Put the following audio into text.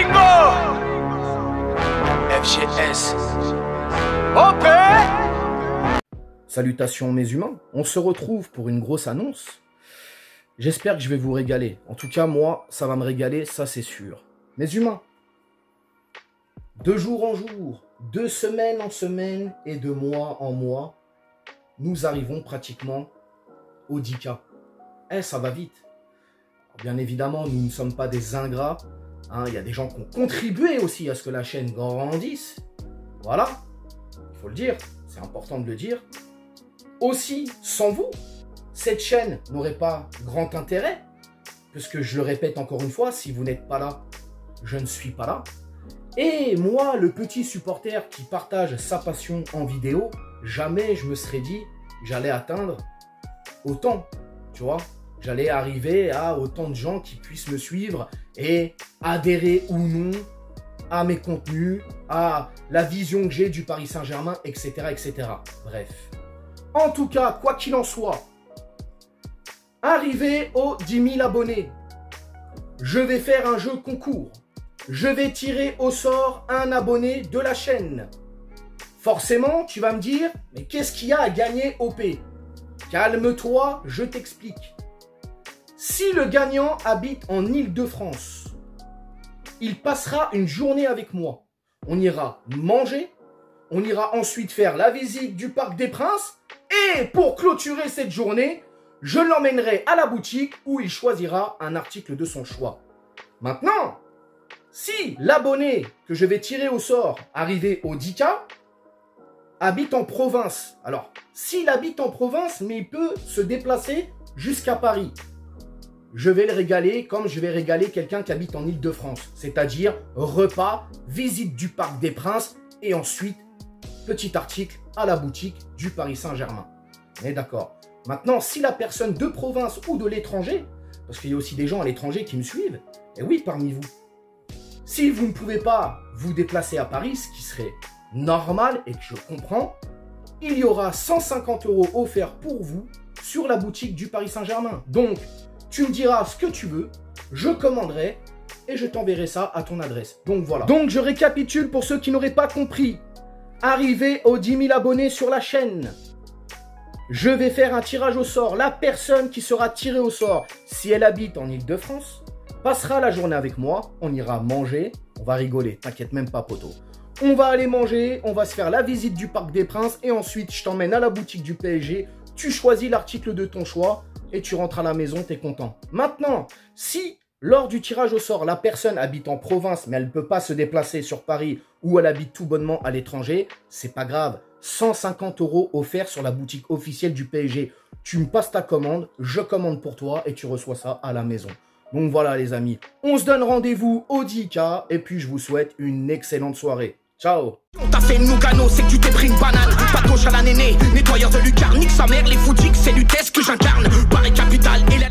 Gringo FGS OP. Salutations mes humains, on se retrouve pour une grosse annonce. J'espère que je vais vous régaler. En tout cas, moi, ça va me régaler, ça c'est sûr. Mes humains, de jour en jour, de semaine en semaine et de mois en mois, nous arrivons pratiquement au 10K. Ça va vite. Bien évidemment, nous ne sommes pas des ingrats. Il y a des gens qui ont contribué aussi à ce que la chaîne grandisse. Voilà, il faut le dire, c'est important de le dire. Aussi, sans vous, cette chaîne n'aurait pas grand intérêt, puisque je le répète encore une fois, si vous n'êtes pas là, je ne suis pas là. Et moi, le petit supporter qui partage sa passion en vidéo, jamais je me serais dit que j'allais atteindre autant, tu vois. J'allais arriver à autant de gens qui puissent me suivre et adhérer ou non à mes contenus, à la vision que j'ai du Paris Saint-Germain, etc., etc. Bref. En tout cas, quoi qu'il en soit, arrivé aux 10 000 abonnés, je vais faire un jeu concours. Je vais tirer au sort un abonné de la chaîne. Forcément, tu vas me dire, mais qu'est-ce qu'il y a à gagner OP? Calme-toi, je t'explique. Si le gagnant habite en Île-de-France, il passera une journée avec moi. On ira manger, on ira ensuite faire la visite du Parc des Princes et pour clôturer cette journée, je l'emmènerai à la boutique où il choisira un article de son choix. Maintenant, si l'abonné que je vais tirer au sort arrivé au 10K habite en province, alors s'il habite en province mais il peut se déplacer jusqu'à Paris, je vais le régaler comme je vais régaler quelqu'un qui habite en Île-de-France. C'est-à-dire repas, visite du Parc des Princes et ensuite petit article à la boutique du Paris Saint-Germain. On est d'accord. Maintenant, si la personne de province ou de l'étranger, parce qu'il y a aussi des gens à l'étranger qui me suivent, et oui, parmi vous, si vous ne pouvez pas vous déplacer à Paris, ce qui serait normal et que je comprends, il y aura 150 € offerts pour vous sur la boutique du Paris Saint-Germain. Donc, tu me diras ce que tu veux, je commanderai et je t'enverrai ça à ton adresse. Donc voilà. Donc je récapitule pour ceux qui n'auraient pas compris. Arrivé aux 10 000 abonnés sur la chaîne, je vais faire un tirage au sort. La personne qui sera tirée au sort, si elle habite en Île-de-France, passera la journée avec moi. On ira manger, on va rigoler, t'inquiète même pas poto. On va aller manger, on va se faire la visite du Parc des Princes et ensuite je t'emmène à la boutique du PSG. Tu choisis l'article de ton choix et tu rentres à la maison, t'es content. Maintenant, si lors du tirage au sort, la personne habite en province, mais elle ne peut pas se déplacer sur Paris ou elle habite tout bonnement à l'étranger, c'est pas grave. 150 € offerts sur la boutique officielle du PSG. Tu me passes ta commande, je commande pour toi et tu reçois ça à la maison. Donc voilà les amis, on se donne rendez-vous au 10K et puis je vous souhaite une excellente soirée. Ciao. On t'a fait Nougano, c'est que tu t'es pris une banane. Pas de gauche à la néné, nettoyeur de lucarne, nique sa mère, les foutiques, c'est l'UTES que j'incarne. Paris Capital et la...